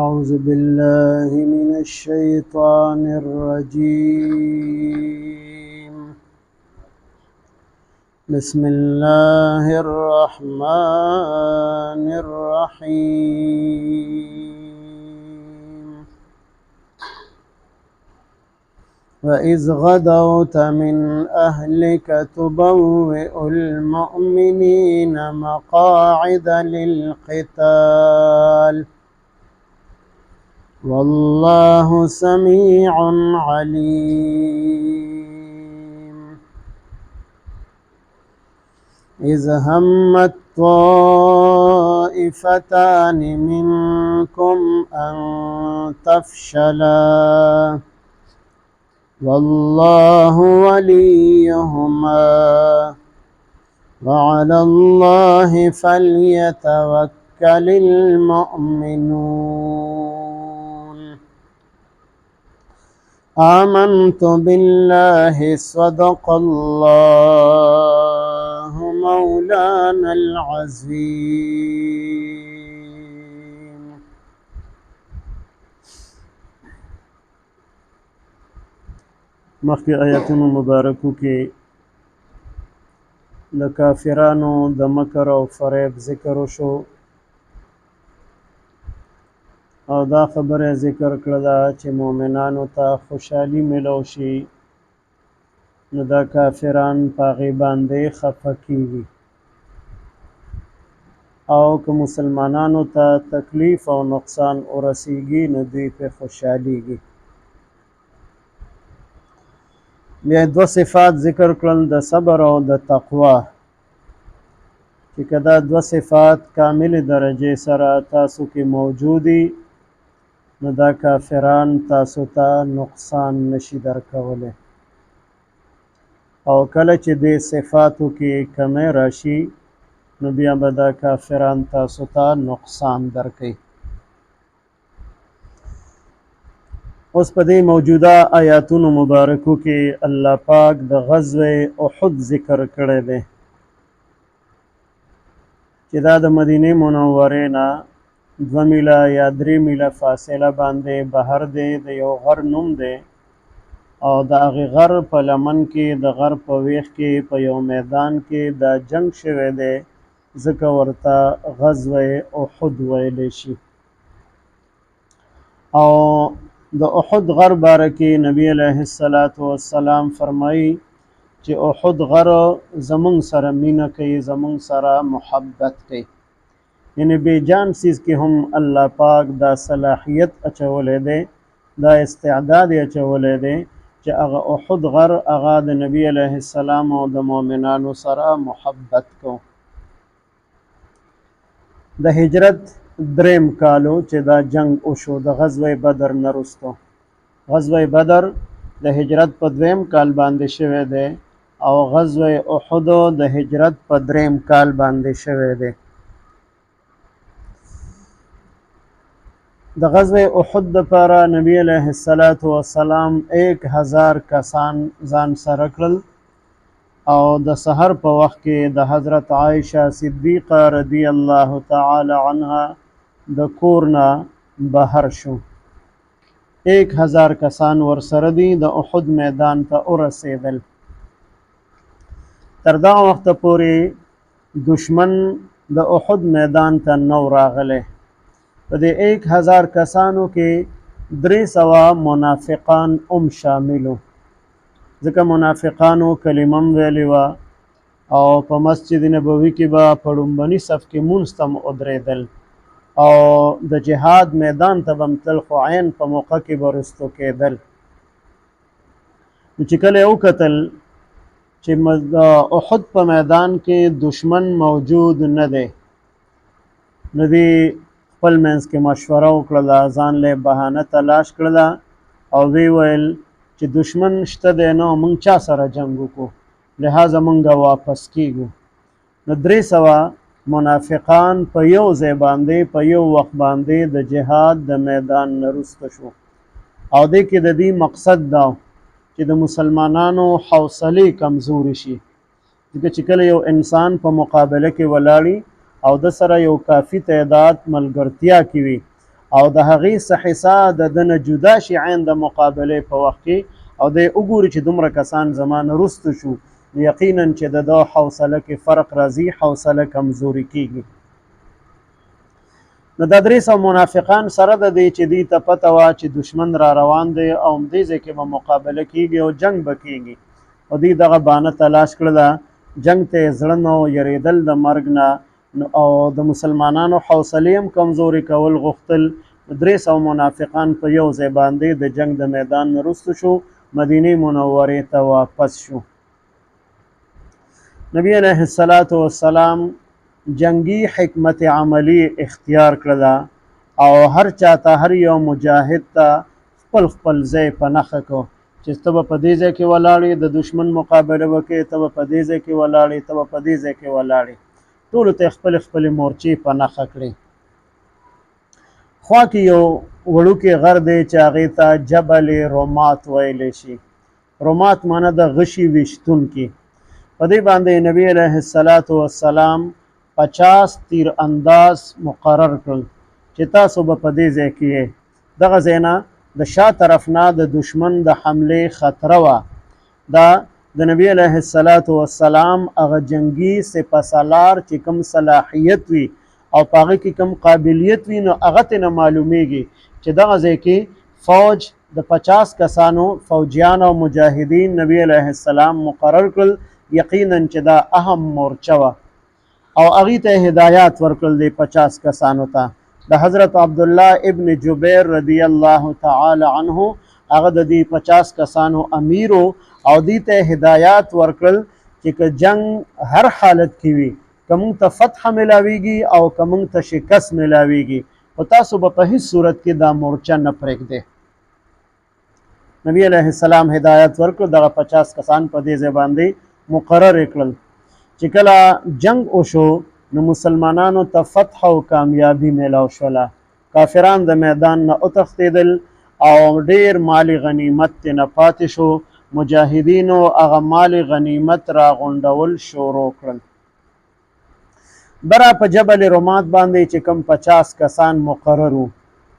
أعوذ بالله من الشيطان الرجيم. بسم الله الرحمن الرحيم. وإذ غدوت من أهلك تبوئ المؤمنين مقاعد للقتال والله سميع عليم. إذ همت طائفتان منكم أن تفشلا والله وليهما وعلى الله فليتوكل المؤمنون. آمنت بالله صدق الله مولانا العظيم. مخکې آیاتونو مبارکو کې د کافرانو د مکر او فریب ذکر وشو او دا خبره ذکر کړله چې مؤمنانو ته خوشحالي ملو شي نو دا کافران په هغې باندې خفه کېږي او که مسلمانانو ته تکلیف او نقصان ورسیږي نو دوی پرې خوشحالیږي. بیا دوه صفات ذکر کړل د صبر او د تقوا چې که دا دوه صفات کامل درجې سره تاسو کې موجودي نو دا کافران تاسو ته نقصان نشي درکولی او کله چې دې صفاتو کې کمی راشي نو بیا به دا کافران تاسو ته نقصان درکوي. اوس په دې موجوده آیاتونو مبارکو کې الله پاک د غزوه احد ذکر کړی دی چې دا د مدینه منورې نه 2 میله یا 3 میله فاصله باندې بهر دی د یو غر نوم دی او د هغې غر په لمن کې د غر په ویښ کې په یو میدان کې دا جنگ شوی دی ځکه ورته غزوه احد ویلی شي. او د احد غر باره کې نبی علیه السلام فرمایي چې احد غر زمونږ سره مینه کوي زمونږ سره محبت کوي یعنی بیجان سیز کې هم الله پاک دا صلاحیت اچولی دی دا استعداد اچولی دی چې هغه احد غر هغه د نبی علیه السلام او د مؤمنانو سره محبت کو. د هجرت 3 کالو چې دا جنگ وشو د غزوه بدر نه وروسته غزوه بدر د هجرت په 2 کال باندې شوی دی او غزوه احد د هجرت په 3 کال باندې شوی دی. د غزوه احد دپاره نبی علیه السلام 1000 کسان ځان سره کړل او د سحر په وخت کې د حضرت عایشه صدیقه رضی الله تعالی عنها د کور نه بهر شو. 1000 کسان ورسره دي د احد میدان ته ورسېدل. تر دغه وخته پورې دشمن د احد میدان ته نو راغلی. په دې 1000 کسانو کې 300 منافقان شاملو ځکه منافقانو کلمه ویلې وه او په مسجد نبوي کې به په لومبني صف کې مونځ ته ودرېدل او د جهاد میدان ته به تل خو عین په موقع کې به رستو کېدل. نو چې کله یې وکتل چې احد په میدان کې دشمن موجود نه دی نو دوی خپل منځ کې مشوره وکړله ځان له بهانه تلاش کړله او وی ویل چې دشمن شته دی نو موږ چا سره جنګ وکړو لہذا موږ واپس کیږو. نو 300 منافقان په یو ځای باندې په یو وخت باندې د جهاد د میدان نه رسته شو او دې کې د دې مقصد دا چې د مسلمانانو حوصله کمزوري شي ځکه چې کله یو انسان په مقابله کې ولاړی او د سره یو کافی تعداد ملګرتیا کوي او د هغې څه حصه د ده نه جدا شي عین د مقابلې په وخت کې او دی وګوري چې دومره کسان زما نه رسته شو یقینا چې د ده حوصله کې فرق راځي حوصله کمزوري کیږي نو دا 300 منافقان سره د دې چې دوی ته پته وه چې دشمن را روان دی او همدې ځای کې به مقابله کیږي او جنګ به کیږي او دوی دغه بهانه تلاش کړله جنګ ته یې زړه نه یریدل د مرګ نه او د مسلمانانو حوصلې هم کمزوري کول غوښتل 300 منافقان په یو ځای باندې د جنگ د میدان نه رسته شو مدینې منورې ته واپس شو نبی علیه السلام جنگی حکمت عملی اختیار کړله او هر چاته هر یو مجاهد ته خپل خپل ځای په نښه کو چې ته به په دې ځای کې ولاړې د دشمن مقابله وکړې ته به په دې ځای کې ولاړې ته به په دې ځای کې ولاړې ټولو ته خپل خپل مورچې په نښه کړې خوا کې یو وړوکی غر دی چې هغې ته جبل رومات ویلی شي رومات معنی د غشي ویشتونکي په دې باندې نبی علیه السلام 50 تیر انداز مقرر کړل چې تاسو به په دې ځای کې دغه ځای نه د شا طرف نه د دشمن د حملې خطره وه دا د نبی علیه السلام هغه جنگي سپهسالار چې کوم صلاحیت وي او په هغه کې کوم قابلیت وي نو هغه ته نه معلومیږي چې دغه ځای کې فوج د 50 کسانو فوجیان او مجاهدین نبی علیه السلام مقرر کړل یقینا چې دا اهم مورچه وه او هغې ته هدایات ورکړل دی 50 کسانو ته د حضرت عبدالله ابن جبیر رضی الله تعالی عنه هغه د دې 50 کسانو امیر او دې ته هدایات ورکړل چې که جنگ هر حالت کې وي که موږ ته فتح ملاویږي او که موږ ته شکست ملاویږي خو تاسو به په هیڅ صورت کې دا مورچه نه پرېږدئ نبی علیه السلام هدایت ورکړل دغه 50 کسان په دې ځای باندې مقرر کړل چې کله جنگ وشو نو مسلمانانو ته فتح او کامیابی میلاو شوله کافران د میدان نه وتښتېدل او ډیر مال غنیمت نه پاتې شو مجاهدینو هغه مال غنیمت را غونډول شروع کړل برا په جبل رومات باندې چې کم 50 کسان مقرر وو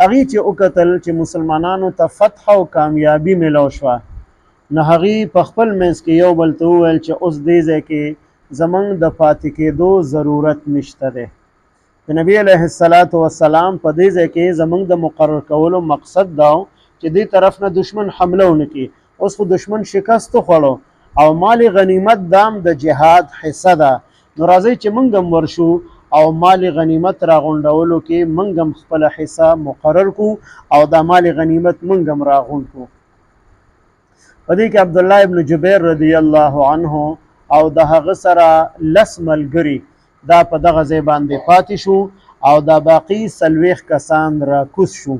هغې چې وکتل چې مسلمانانو ته فتح او کامیابی میلاو شوه نو هغې په خپل منځ کې یو بل ته وویل چې اوس دې ځای کې زمونږ د پاتې کېدو ضرورت نشته دی د نبی علیه السلام په دې ځای کې زمونږ د مقرر کولو مقصد دا چې دې طرف نه دشمن حمله ونه کړي اوس خو دشمن شکست وخوړو او مال غنیمت دام د جهاد حصه ده نو راځئ چې موږ هم ورشو او مال غنیمت راغونډولو کې موږ هم خپله حصه مقرر کړو او دا مال غنیمت موږ هم راغونډ کړو په دې کې عبدالله ابن جبیر رضی الله عنه او د هغه سره 10 ملګري دا په دغه ځای باندې پاتې شو او دا باقي 40 کسان راکوز شو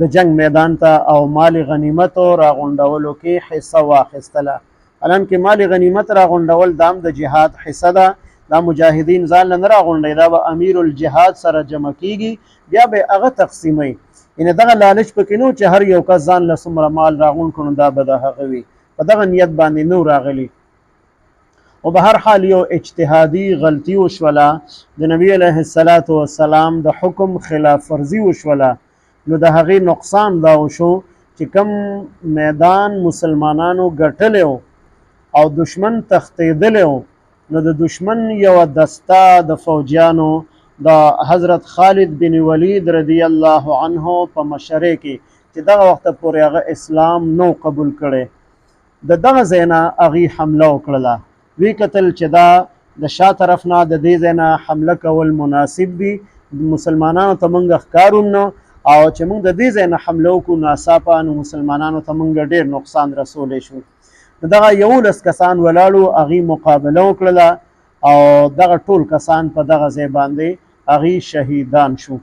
د جنگ میدان ته او مال غنیمت راغونډولو کې حصه واخیستله حالانکه مال غنیمت راغونډول دام د جهاد حصه ده دا مجاهدین ځان نه راغونډي دا به امیر الجهاد سره جمع کیږي بیا به هغه تقسیمي ان دغه لالچ پکې نو چې هر یو کس ځان له څومره مال راغونډ کړي دا به د هغه وي په دغه نیت باندې نو راغلی او به هر حال یو اجتهادي غلطي وشوله د نبی علیه السلام د حکم خلاف ورزي وشوله نو د هغې نقصان دا وشو چې کم میدان مسلمانانو ګټلی او دشمن تښتېدلی نو د دشمن یوه دسته د فوجیانو د حضرت خالد بن ولید رضی الله عنه په مشرۍ کې چې دغه وخته پورې هغه اسلام نو قبول کړی د دغه ځای نه هغې حمله وکړله وی کتل چې دا د شا طرف نه د دې ځای نه حمله کول مناسب دي مسلمانانو ته موږ ښکارو نه او چې موږ د دې ځای نه حمله وکړو ناڅاپه نو مسلمانانو ته موږ ډېر نقصان رسولی شو دغه 11 کسان ولاړو هغې مقابله وکړله او دغه ټول کسان په دغه ځای باندې هغې شهیدان شو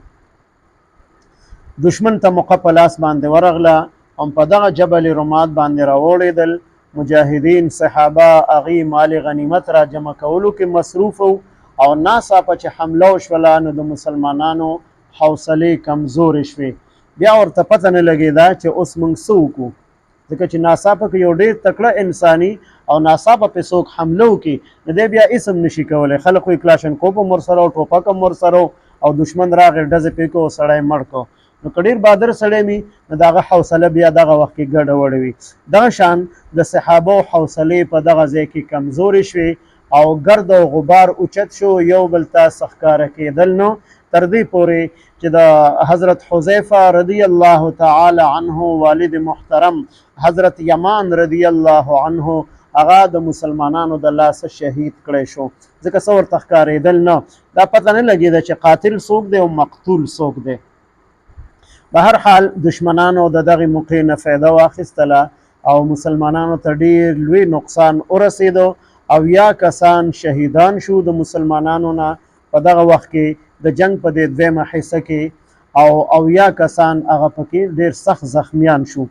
دشمن ته موقع په لاس باندې ورغله هم په دغه جبل رومات باندې راوړېدل مجاهدین صحابه هغې مال غنیمت را جمع کولو کې مصروف او ناڅاپه چې حمله وشوله نو د مسلمانانو حوصلې کمزورې شوې بیا ورته پته نه لګېده چې اوس موږ څه وکړو ځکه چې ناڅاپه که یو ډېر تکړه انساني او ناڅاپه پې څوک حمله وکړي نو دی بیا هېڅ هم نشي کولی خلک وایي کلاشنکوپ هم ورسره او ټوپک هم ورسره او دشمن راغی ډزې پې کړو سړی مړ کړو نو که ډېر بادر سړی وي نو د هغه حوصله بیا دغه وخت کې ګډه وډه وي. دغه شان د صحابو حوصلې په دغه ځای کې کمزورې شوې او ګرد او غبار اوچت شو، یو بل ته سخکاره کېدل نو تر دې پورې چې د حضرت حذیفه رضی الله تعالی عنه والد محترم حضرت یمان رضی الله عنه هغه د مسلمانانو د لاسه شهید کړی شو. ځکه څه ورته ښکارېدل نه، دا پته نه لګېده چې قاتل څوک دی او مقتول څوک دی. په هر حال دشمنانو د دغې موقع نه فایده واخیستله او مسلمانانو ته ډېر لوی نقصان ورسېدو او 80 کسان شهیدان شو د مسلمانانو نه په دغه وخت کې د جنگ په دې دویمه حصه کې، او 80 کسان هغه پکې ډېر سخت زخمیان شو.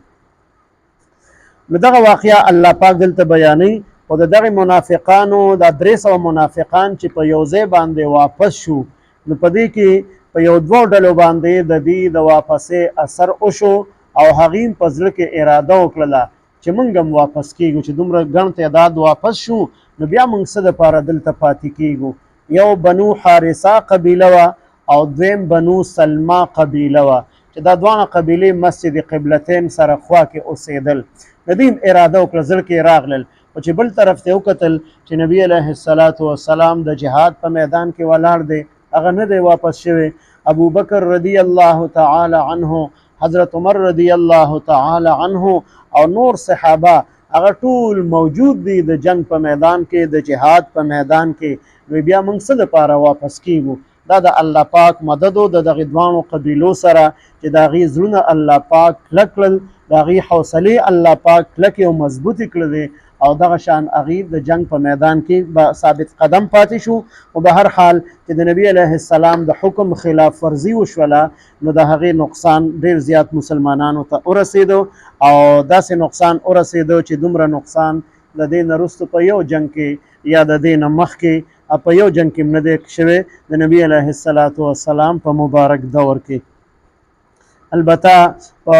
نو دغه واقعه الله پاک دلته بیانوي، خو د دغې منافقانو دا 300 منافقان چې په یو ځای باندې واپس شو، نو په دې کې په یو 2 ډلو باندې د دې د واپسې اثر وشو او هغې په زړه کې اراده وکړله چې موږ هم واپس کیږو، چې دومره ګڼ تعداد واپس شو نو بیا موږ څه دپاره دلته پاتې کیږو. یو بنو حارثه قبیله وه او دویم بنو سلمه قبیله وه چې دا دواړه قبیلې مسجد قبلتین سره خوا کې اوسېدل. د دې اراده وکړه، زړه کې راغلل، او چې بل طرف ته وکتل چې نبی علیه السلام د جهاد په میدان کې ولاړ دی، هغه نه دی واپس شوی. ابو بکر رضی الله تعالی عنه، حضرت عمر رضی الله تعالی عنه او نور صحابه هغه ټول موجود دي د جنگ په میدان کې، د جهاد په میدان کې. نو بیا موږ څه دپاره واپس کیږو؟ دا د الله پاک مدد و د دغې دوانو قبیلو سره چې د هغې زړونه الله پاک کلک کړل، د هغې حوصلې الله پاک کلکې او مضبوطې کړلې، او دغه شان هغې د جنگ په میدان کې به ثابت قدم پاتې شو. او به هر حال چې د نبی علیه السلام د حکم خلاف ورزي وشوله نو د هغې نقصان ډېر زیات مسلمانانو ته ورسېدو، او داسې نقصان ورسېدو چې دومره نقصان د دې نه وروسته په یو جنگ کې یا د دې نه مخکې په یو جنگ کې نه دی شوی د نبی علیه السلام په مبارک دور کې. البته په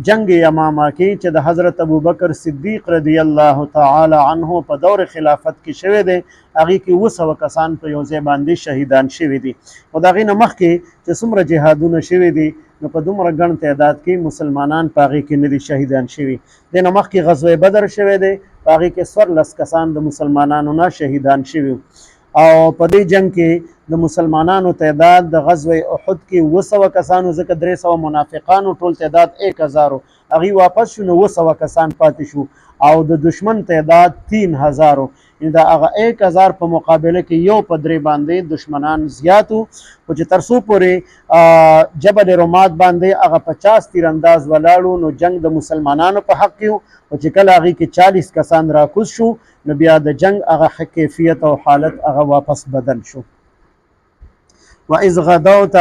جنگ یمامه کې چې د حضرت ابوبکر صدیق رضی الله تعالی عنه په دور خلافت کې شوی دی، هغې کې 200 کسان په یو ځای باندې شهیدان شوي دي. او د هغې نه مخکې چې څومره جهادونه شوي دي نو په دومره ګڼ تعداد کې مسلمانان په هغې کې نه دي شهیدان شوي. دې نه مخکې غزوه بدر شوی دی، په هغې کې 14 کسان د مسلمانانو نه شهیدان شوي. او په دې جنگ کې د مسلمانانو تعداد د غزوه احد کې 200 کسانو، ځکه 300 منافقانو ټول تعداد 1000، هغې واپس شو نو 200 کسان پاتې شو، او د دشمن تعداد 3000. یعنې د هغه 1000 په مقابله کې یو په 3 باندې دشمنان زیات وو. خو چې تر څو پورې جبل رماد باندې هغه 50 تیرانداز ولاړو نو جنگ د مسلمانانو په حق کې و. او چې کله هغې کې 40 کسان راکوز شو نو بیا د جنگ هغه کیفیت او حالت هغه واپس بدل شو. و اذ غدوت،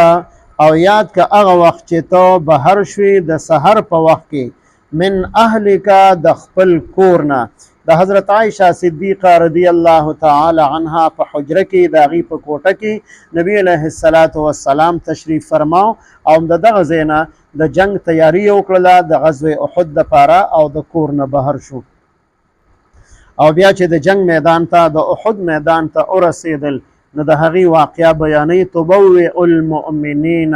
او یاد که هغه وخت چې ته بهر شوې د سحر په وخت کې، من اهلک د خپل کور نه، د حضرت عایشه صدیقه رضی الله تعالی عنها په حجره کې د هغې په کوټه کې نبی علیه السلام تشریف فرماو، او د دغه ځای نه د جنگ تیاری یې وکړله د غزوه احد دپاره، او د کور نه بهر شو. او بیا چې د جنگ میدان ته د احد میدان ته ورسېدل نو د هغې واقعه بیانوي، تبوئ المؤمنین،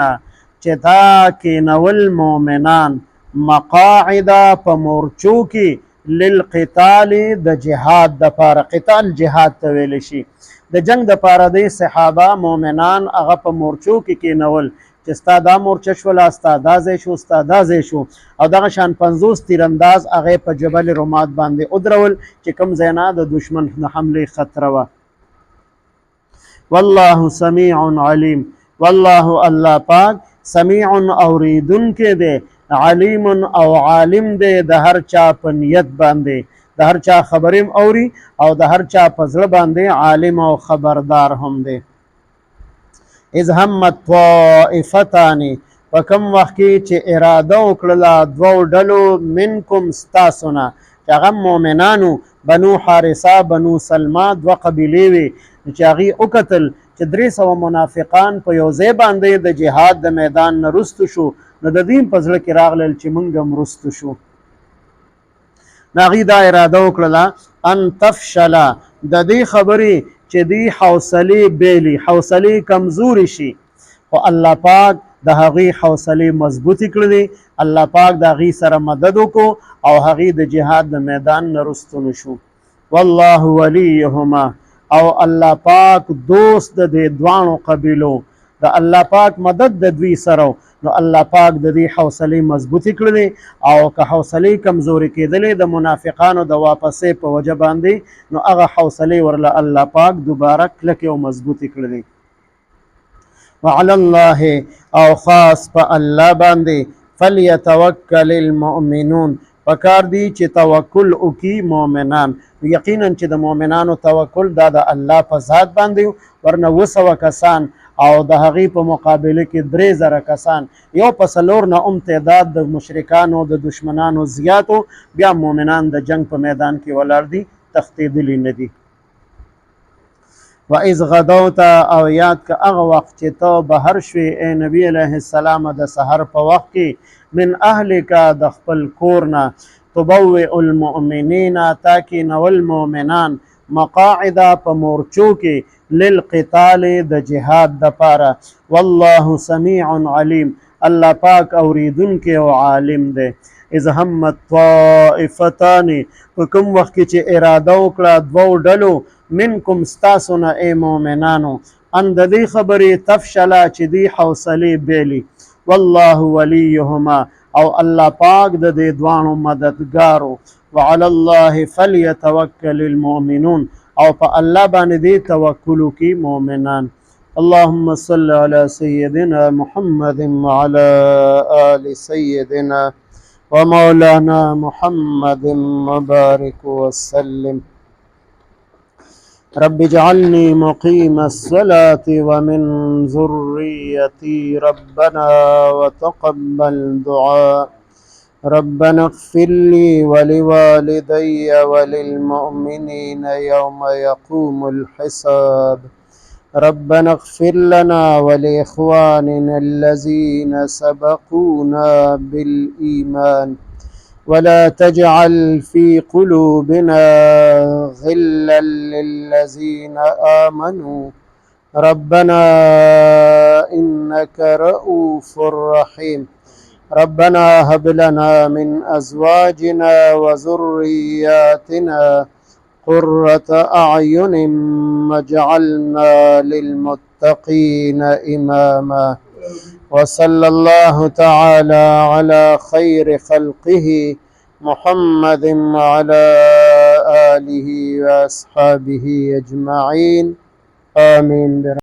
چې تا کېنول مؤمنان، مقاعد په مورچو کې، للقتال د جهاد دپاره. قتال جهاد ته ویلی شي. د جنگ دپاره دی صحابه مؤمنان هغه په مورچو کې کېنول چې ستا دا مورچه شوله، ستا دا ځای شو، ستا دا ځای شو، او دغه شان 50 تیرانداز هغې په جبل رماد باندې ودرول چې کوم ځای نه د دشمن د حملې خطره وه. والله سمیع علیم، والله الله پاک سمیع اوریدونکی دی، علیم او عالم دی د هر چا په نیت باندې، د هر چا خبرې اوري او د هر چا په زړه باندې عالم او خبردار هم دی. اذ همت طائفتان، په کوم وخت کې چې اراده وکړله 2 ډلو، منکم ستاسو نه، چې هغه مؤمنانو بنو حارثه بنو سلمه 2 قبیلې وې، چې هغې وکتل چې 300 منافقان په یو ځای باندې د جهاد د میدان نه رستو شو، نو د دې په زړه کې راغلل چې موږ هم رستو شو. نو هغې دا اراده وکړله ان تفشله، د دې خبرې چې دې حوصلې بیلي، حوصلې کمزوري شي، خو الله پاک د هغې حوصلې مضبوطې کړلې. الله پاک د هغې سره مدد وکړو او هغې د جهاد د میدان نه رستو نشو. والله ولیهما، او الله پاک دوست د دې دواړو قبیلو، د الله پاک مدد د دوی سره، نو الله پاک د دې حوصلې مضبوطې کړلې، او که حوصلې کمزورې کېدلې د منافقانو د واپسې په وجه باندې، نو هغه حوصلې ورله الله پاک دوباره کلکې او مضبوطې کړلې. وعلى الله، او خاص په الله باندې، فلیتوکل المؤمنون، پکار دی چې توکل وکي مؤمنان. یقینا چې د مؤمنانو توکل دا د الله په ذات باندې، ورنه 200 کسان او د هغې په مقابله کې 3000 کسان، یو په 4 نه تعداد د مشرکانو د دشمنانو زیاتو، بیا مؤمنان د جنگ په میدان کې ولاړ دي، تښتېدلي نه دي. و اذ غدوت، او یاد که هغه وخت چې ته بهر شوې ای نبی علیه السلام د سحر په وخت کې، من اهلک د خپل کور نه، تبوئ المؤمنین، تاکي نول مؤمنان، مقاعد په مورچو کې، للقتال د جهاد د پاره. والله سمیع علیم، الله پاک اوریدونکی او عالم دی. اذ همت طائفتان، په کوم وخت کې چې اراده وکړه 2 ډلو، منکم ستاسو نه ای مؤمنانو، ان د دې خبرې تفشله چې دی حوصلې بیلي. والله ولیهما، او الله پاک د دې دواړو مددګارو. وعلى الله فلیتوکل المؤمنون، او په الله باندې دې توکل وکړي مؤمنان. اللهم صل على سيدنا محمد وعلى آل سيدنا ومولانا محمد وبارك وسلم. رب اجعلني مقيم الصلاة ومن ذريتي، ربنا وتقبل دعاء. ربنا اغفر لي ولوالدي وللمؤمنين يوم يقوم الحساب. ربنا اغفر لنا ولإخواننا الذين سبقونا بالإيمان، ولا تجعل في قلوبنا غلا للذين آمنوا، ربنا إنك رؤوف رحيم. ربنا هب لنا من أزواجنا وذرياتنا قرة أعين واجعلنا للمتقين إماما. وصلى الله تعالى على خير خلقه محمد وعلى آله وأصحابه أجمعين، آمين.